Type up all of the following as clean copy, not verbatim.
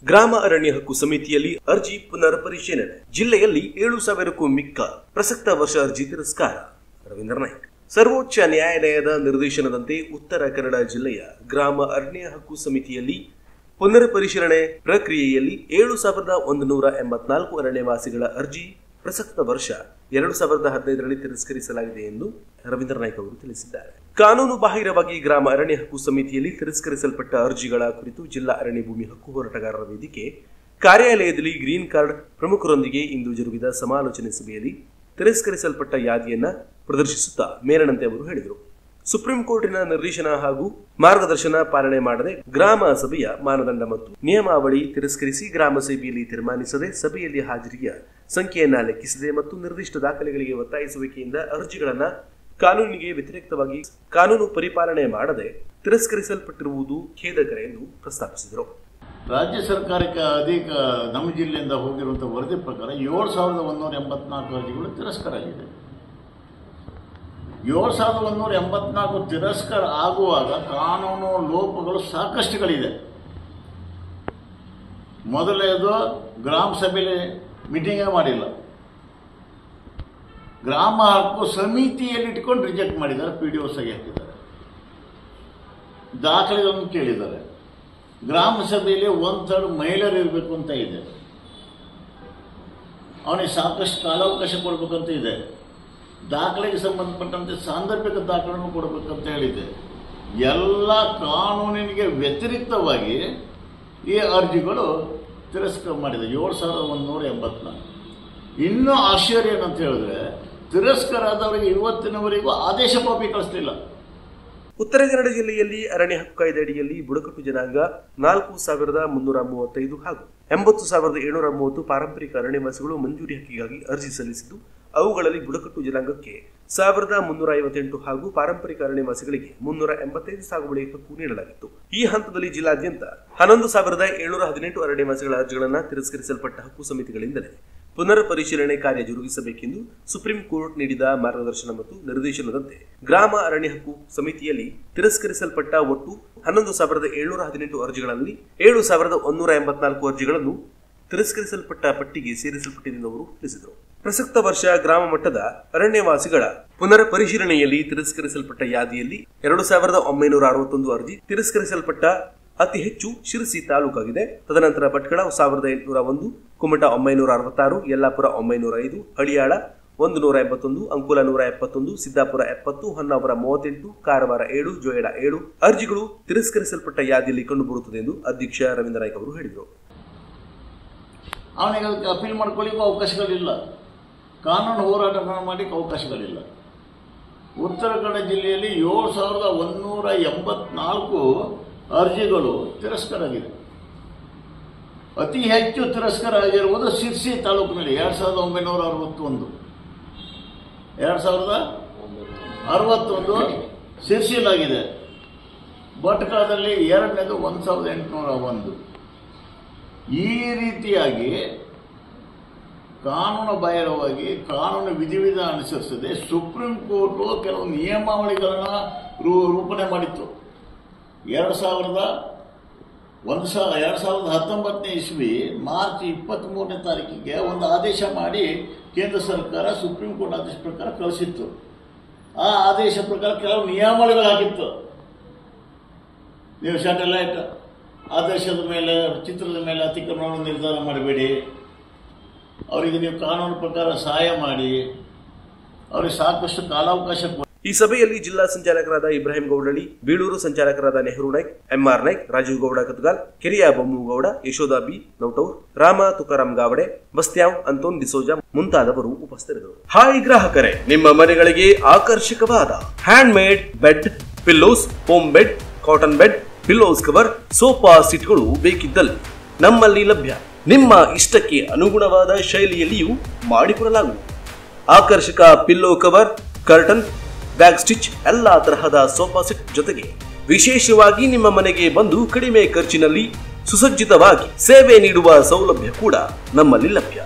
ಗ್ರಾಮ ಅರಣ್ಯ ಹಕ್ಕು ಸಮಿತಿಯಲ್ಲಿ ಅರ್ಜಿ ಪುನರ್ ಪರಿಶೀಲನೆ. ಜಿಲ್ಲೆಯಲ್ಲಿ 7,000ಕ್ಕೂ ಮಿಕ್ಕ ಪ್ರಸಕ್ತ ವರ್ಷ ಅರ್ಜಿ ತಿರಸ್ಕಾರ. ರವೀಂದ್ರ ನಾಯ್ಕ್. ಸರ್ವೋಚ್ಚ ನ್ಯಾಯಾಲಯದ ನಿರ್ದೇಶನದಂತೆ ಉತ್ತರ ಕನ್ನಡ ಜಿಲ್ಲೆಯ ಗ್ರಾಮ ಅರಣ್ಯ ಹಕ್ಕು ಸಮಿತಿಯಲ್ಲಿ ಪುನರ್ ಪರಿಶೀಲನೆ ಪ್ರಕ್ರಿಯೆಯಲ್ಲಿ 7,184 ಅರಣ್ಯವಾಸಿಗಳ ಅರ್ಜಿ ಪ್ರಸಕ್ತ ವರ್ಷ 2015ರಲ್ಲಿ ತಿರಸ್ಕರಿಸಲಾಗಿದೆ ಎಂದು ರವೀಂದ್ರ ನಾಯ್ಕ್ ಅವರು ತಿಳಿಸಿದ್ದಾರೆ. ಕಾನೂನು ಬಾಹಿರವಾಗಿ ಗ್ರಾಮ ಅರಣ್ಯ ಹಕ್ಕು ಸಮಿತಿಯಲ್ಲಿ ತಿರಸ್ಕರಿಸಲ್ಪಟ್ಟ ಅರ್ಜಿಗಳ ಕುರಿತು ಜಿಲ್ಲಾ ಅರಣ್ಯ ಭೂಮಿ ಹಕ್ಕು ಹೋರಾಟಗಾರರ ವೇದಿಕೆ ಕಾರ್ಯಾಲಯದಲ್ಲಿ ಗ್ರೀನ್ ಕಾರ್ಡ್ ಪ್ರಮುಖರೊಂದಿಗೆ ಇಂದು ಜರುಗಿದ ಸಮಾಲೋಚನೆ ಸಭೆಯಲ್ಲಿ ತಿರಸ್ಕರಿಸಲ್ಪಟ್ಟ ಯಾದಿಯನ್ನ ಪ್ರದರ್ಶಿಸುತ್ತಾ ಮೇಲನಂತೆ ಅವರು ಹೇಳಿದರು. ಸುಪ್ರೀಂ ಕೋರ್ಟಿನ ನಿರ್ದೇಶನ ಹಾಗೂ ಮಾರ್ಗದರ್ಶನ ಪಾಲನೆ ಮಾಡದೆ ಗ್ರಾಮ ಸಭೆಯ ಮಾನದಂಡ ಮತ್ತು ನಿಯಮಾವಳಿ ತಿರಸ್ಕರಿಸಿ ಗ್ರಾಮ ಸಭೆಯಲ್ಲಿ ತೀರ್ಮಾನಿಸದೆ ಸಭೆಯಲ್ಲಿ ಹಾಜರಿಯ ಸಂಖ್ಯೆಯನ್ನ ಲೆಕ್ಕಿಸದೆ ಮತ್ತು ನಿರ್ದಿಷ್ಟ ದಾಖಲೆಗಳಿಗೆ ಒತ್ತಾಯಿಸುವಿಕೆಯಿಂದ ಅರ್ಜಿಗಳನ್ನ ಕಾನೂನಿಗೆ ವ್ಯತಿರಿಕ್ತವಾಗಿ ಕಾನೂನು ಪರಿಪಾಲನೆ ಮಾಡದೆ ತಿರಸ್ಕರಿಸಲ್ಪಟ್ಟಿರುವುದು ಖೇದಕರ ಎಂದು ಪ್ರಸ್ತಾಪಿಸಿದರು. ರಾಜ್ಯ ಸರ್ಕಾರಕ್ಕೆ ನಮ್ಮ ಜಿಲ್ಲೆಯಿಂದ ಹೋಗಿರುವಂತಹ ವರದಿ ಪ್ರಕಾರ 7,184 ಅರ್ಜಿಗಳು ತಿರಸ್ಕಾರ ಆಗಿದೆ. 7,184 ತಿರಸ್ಕಾರ ಆಗುವಾಗ ಕಾನೂನು ಲೋಪಗಳು ಸಾಕಷ್ಟುಗಳಿದೆ. ಮೊದಲನೇದು ಗ್ರಾಮ ಸಭೆಯಲ್ಲಿ ಮೀಟಿಂಗೇ ಮಾಡಿಲ್ಲ. ಗ್ರಾಮ ಹಕ್ಕು ಸಮಿತಿಯಲ್ಲಿ ಇಟ್ಕೊಂಡು ರಿಜೆಕ್ಟ್ ಮಾಡಿದ್ದಾರೆ. PDO ಸಹಿ ಹಾಕಿದ್ದಾರೆ. ದಾಖಲೆಗಳನ್ನು ಕೇಳಿದ್ದಾರೆ. ಗ್ರಾಮ ಸಭೆಯಲ್ಲಿ 1/3 ಮಹಿಳೆಯರು ಇರಬೇಕು ಅಂತ ಇದೆ. ಅವನಿಗೆ ಸಾಕಷ್ಟು ಕಾಲಾವಕಾಶ ಕೊಡಬೇಕಂತ ಇದೆ. ದಾಖಲೆಗೆ ಸಂಬಂಧಪಟ್ಟಂತೆ ಸಾಂದರ್ಭಿಕ ದಾಖಲೆಯನ್ನು ಕೊಡಬೇಕಂತ ಹೇಳಿದೆ. ಎಲ್ಲ ಕಾನೂನಿಗೆ ವ್ಯತಿರಿಕ್ತವಾಗಿ ಈ ಅರ್ಜಿಗಳು ತಿರಸ್ಕಾರ ಮಾಡಿದೆ. 7,184. ಇನ್ನೂ ಆಶ್ಚರ್ಯ ಏನಂತ ಹೇಳಿದ್ರೆ ತಿರಸ್ಕಾರ ಆದವರಿಗೆ ಇವತ್ತಿನವರೆಗೂ ಆದೇಶ ಕಾಪಿ ಕಳಿಸಲಿಲ್ಲ. ಉತ್ತರ ಕನ್ನಡ ಜಿಲ್ಲೆಯಲ್ಲಿ ಅರಣ್ಯ ಹಕ್ಕು ಕಾಯ್ದೆ ಅಡಿಯಲ್ಲಿ ಬುಡಕಟ್ಟು ಜನಾಂಗ 4,335 ಹಾಗೂ 80,730 ಪಾರಂಪರಿಕ ಅರಣ್ಯವಾಸಿಗಳು ಮಂಜೂರಿ ಹಕ್ಕಿಗಾಗಿ ಅರ್ಜಿ ಸಲ್ಲಿಸಿದ್ದು, ಅವುಗಳಲ್ಲಿ ಬುಡಕಟ್ಟು ಜನಾಂಗಕ್ಕೆ 1,358 ಹಾಗೂ ಪಾರಂಪರಿಕ ಅರಣ್ಯವಾಸಿಗಳಿಗೆ 385 ಸಾಗುವಳಿ ಹಕ್ಕು ನೀಡಲಾಗಿತ್ತು. ಈ ಹಂತದಲ್ಲಿ ಜಿಲ್ಲಾದ್ಯಂತ 11,718 ಅರಣ್ಯವಾಸಿಗಳ ಅರ್ಜಿಗಳನ್ನು ತಿರಸ್ಕರಿಸಲ್ಪಟ್ಟ ಹಕ್ಕು ಸಮಿತಿಗಳಿಂದಲೇ ಪುನರ್ ಪರಿಶೀಲನೆ ಕಾರ್ಯ ಜರುಗಿಸಬೇಕೆಂದು ಸುಪ್ರೀಂ ಕೋರ್ಟ್ ನೀಡಿದ ಮಾರ್ಗದರ್ಶನ ಮತ್ತು ನಿರ್ದೇಶನದಂತೆ ಗ್ರಾಮ ಅರಣ್ಯ ಹಕ್ಕು ಸಮಿತಿಯಲ್ಲಿ ತಿರಸ್ಕರಿಸಲ್ಪಟ್ಟ ಒಟ್ಟು 11,718 ಅರ್ಜಿಗಳಲ್ಲಿ 7,184 ಅರ್ಜಿಗಳನ್ನು ತಿರಸ್ಕರಿಸಲ್ಪಟ್ಟ ಪಟ್ಟಿಗೆ ಸೇರಿಸಲ್ಪಟ್ಟಿದೆ ಎಂದು ಅವರು ತಿಳಿಸಿದರು. ಪ್ರಸಕ್ತ ವರ್ಷ ಗ್ರಾಮ ಮಟ್ಟದ ಅರಣ್ಯವಾಸಿಗಳ ಪುನರ್ ಪರಿಶೀಲನೆಯಲ್ಲಿ ತಿರಸ್ಕರಿಸಲ್ಪಟ್ಟ ಯಾದಿಯಲ್ಲಿ 2,961 ಅರ್ಜಿ ತಿರಸ್ಕರಿಸಲ್ಪಟ್ಟ ಅತಿ ಹೆಚ್ಚು ಶಿರಸಿ ತಾಲೂಕಾಗಿದೆ. ತದನಂತರ ಭಟ್ಕಳ 1,801, ಕುಮಟಾ 966, ಯಲ್ಲಾಪುರ 905, ಹಳಿಯಾಳ 181, ಅಂಕೋಲ 171, ಸಿದ್ದಾಪುರ 70, ಹೊನ್ನಾವರ 38, ಕಾರವಾರ 7, ಜೋಯಿಡ 7 ಅರ್ಜಿಗಳು ತಿರಸ್ಕರಿಸಲ್ಪಟ್ಟ ಯಾದಿಯಲ್ಲಿ ಕಂಡುಬರುತ್ತದೆ ಎಂದು ಅಧ್ಯಕ್ಷ ರವೀಂದ್ರ ನಾಯ್ಕ್ ಅವರು ಹೇಳಿದರು. ಅವನಿಗೆ ಅದಕ್ಕೆ ಅಪೀಲ್ ಮಾಡ್ಕೊಳ್ಳಿಕ್ಕೂ ಅವಕಾಶಗಳಿಲ್ಲ. ಕಾನೂನು ಹೋರಾಟ ಮಾಡಲಿಕ್ಕೆ ಅವಕಾಶಗಳಿಲ್ಲ. ಉತ್ತರ ಕನ್ನಡ ಜಿಲ್ಲೆಯಲ್ಲಿ 7,184 ಅರ್ಜಿಗಳು ತಿರಸ್ಕಾರ ಆಗಿದೆ. ಅತಿ ಹೆಚ್ಚು ತಿರಸ್ಕಾರ ಆಗಿರುವುದು ಶಿರ್ಸಿ ತಾಲೂಕಿನಲ್ಲಿ 2,961, 2,061 ಶಿರ್ಸಿಲಾಗಿದೆ. ಭಟ್ಕಳದಲ್ಲಿ ಎರಡನೇದು 1,801. ಈ ರೀತಿಯಾಗಿ ಕಾನೂನು ಬಾಹಿರವಾಗಿ ಕಾನೂನು ವಿಧಿವಿಧಾನ ಅನುಸರಿಸದೆ ಸುಪ್ರೀಂ ಕೋರ್ಟ್ ಕೆಲವು ನಿಯಮಾವಳಿಗಳನ್ನು ರೂಪಣೆ ಮಾಡಿತ್ತು. 2019 ಇಸ್ವಿ ಮಾರ್ಚ್ 23ನೇ ತಾರೀಕಿಗೆ ಒಂದು ಆದೇಶ ಮಾಡಿ ಕೇಂದ್ರ ಸರ್ಕಾರ ಸುಪ್ರೀಂ ಕೋರ್ಟ್ ಆದೇಶ ಪ್ರಕಾರ ಕಳಿಸಿತ್ತು. ಆ ಆದೇಶ ಪ್ರಕಾರ ಕೆಲವು ನಿಯಮಾವಳಿಗಳಾಗಿತ್ತು. ನೀವು ಸ್ಯಾಟಲೈಟ್ ಆದೇಶದ ಮೇಲೆ, ಚಿತ್ರದ ಮೇಲೆ ಅತಿಕ್ರಮಣ ನಿರ್ಧಾರ ಮಾಡಬೇಡಿ, ಅವರಿಗೆ ನೀವು ಕಾನೂನು ಪ್ರಕಾರ ಸಹಾಯ ಮಾಡಿ, ಅವರಿಗೆ ಸಾಕಷ್ಟು ಕಾಲಾವಕಾಶ. ಈ ಸಭೆಯಲ್ಲಿ ಜಿಲ್ಲಾ ಸಂಚಾಲಕರಾದ ಇಬ್ರಾಹಿಂ ಗೌಡಳಿ, ಬೀಳೂರು ಸಂಚಾಲಕರಾದ ನೆಹರು ನಾಯ್ಕ್, MR ನಾಯ್ಕ್, ರಾಜೀವ್ ಗೌಡ ಕತ್ಗಾಲ್, ಕೆರಿಯ ಬೊಮ್ಮಗೌಡ, ಯಶೋಧ ಬಿ ನೌಟೌರ್, ರಾಮ ತುಕಾರಾಮ್ ಗಾವಡೆ, ಬಸ್ತ್ಯಾವ್, ಅಂತೋನ್ ಡಿಸೋಜಾ ಮುಂತಾದವರು ಉಪಸ್ಥಿತರಿದ್ದರು. ಹಾಯ್ ಗ್ರಾಹಕರೇ, ನಿಮ್ಮ ಮನೆಗಳಿಗೆ ಆಕರ್ಷಕವಾದ handmade bed, pillows, home bed, cotton bed, pillows cover, sofa ಸೀಟ್ಗಳು ಬೇಕಿದ್ದಲ್ಲಿ ನಮ್ಮಲ್ಲಿ ಲಭ್ಯ. ನಿಮ್ಮ ಇಷ್ಟಕ್ಕೆ ಅನುಗುಣವಾದ ಶೈಲಿಯಲ್ಲಿಯೂ ಮಾಡಿಕೊಡಲಾಗುವುದು. ಆಕರ್ಷಕ pillow cover, curtain, bag stitch ಎಲ್ಲಾ ತರಹದ ಸೋಫಾ ಸೆಟ್ ಜೊತೆಗೆ ವಿಶೇಷವಾಗಿ ನಿಮ್ಮ ಮನೆಗೆ ಬಂದು ಕಡಿಮೆ ಖರ್ಚಿನಲ್ಲಿ ಸುಸಜ್ಜಿತವಾಗಿ ಸೇವೆ ನೀಡುವ ಸೌಲಭ್ಯ ಕೂಡ ನಮ್ಮಲ್ಲಿ ಲಭ್ಯ.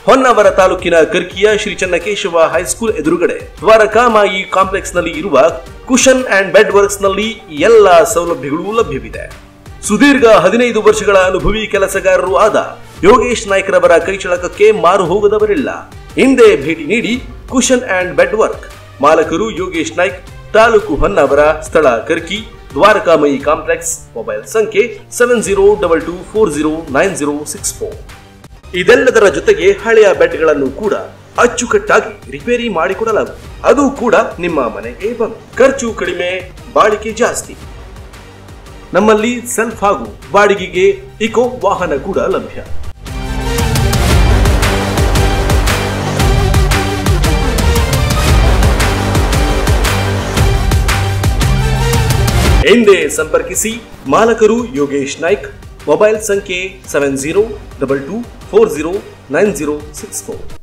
ಹೊನ್ನಾವರ ತಾಲೂಕಿನ ಕರ್ಕಿಯ ಶ್ರೀ ಚನ್ನಕೇಶವ ಹೈಸ್ಕೂಲ್ ಎದುರುಗಡೆ ದ್ವಾರಕಾಮಾಯಿ ಕಾಂಪ್ಲೆಕ್ಸ್ ನಲ್ಲಿ ಇರುವ ಕುಶನ್ ಅಂಡ್ ಬೆಡ್ ವರ್ಕ್ಸ್ ನಲ್ಲಿ ಎಲ್ಲಾ ಸೌಲಭ್ಯಗಳು ಲಭ್ಯವಿದೆ. ಸುದೀರ್ಘ 15 ವರ್ಷಗಳ ಅನುಭವಿ ಕೆಲಸಗಾರರು ಆದ ಯೋಗೇಶ್ ನಾಯ್ಕರವರ ಕೈಚಳಕಕ್ಕೆ ಮಾರು ಹೋಗದವರಿಲ್ಲ. ಹಿಂದೆ ಭೇಟಿ ನೀಡಿ ಕುಶನ್ ಅಂಡ್ ಬೆಡ್ ವರ್ಕ್. ಮಾಲಕರು ಯೋಗೇಶ್ ನಾಯ್ಕ್, ತಾಲೂಕು ಹೊನ್ನಾವರ, ಸ್ಥಳ ಕರ್ಕಿ, ದ್ವಾರಕಾಮಯಿ ಕಾಂಪ್ಲೆಕ್ಸ್. ಮೊಬೈಲ್ ಸಂಖ್ಯೆ 7022409064. ಇದೆಲ್ಲದರ ಜೊತೆಗೆ ಹಳೆಯ ಬೆಡ್ಗಳನ್ನು ಕೂಡ ಅಚ್ಚುಕಟ್ಟಾಗಿ ರಿಪೇರಿ ಮಾಡಿಕೊಡಲಾಗುವುದು. ಅದು ಕೂಡ ನಿಮ್ಮ ಮನೆಗೆ ಬಂದು. ಖರ್ಚು ಕಡಿಮೆ, ಬಾಳಿಕೆ ಜಾಸ್ತಿ. ನಮ್ಮಲ್ಲಿ ಸೆಲ್ಫ್ ಹಾಗೂ ಬಾಡಿಗೆಗೆ ಇಕೋ ವಾಹನ ಕೂಡ ಲಭ್ಯ. ಹಿಂದೆ ಸಂಪರ್ಕಿಸಿ. ಮಾಲಕರು ಯೋಗೇಶ್ ನಾಯ್ಕ್. ಮೊಬೈಲ್ ಸಂಖ್ಯೆ 7022409064.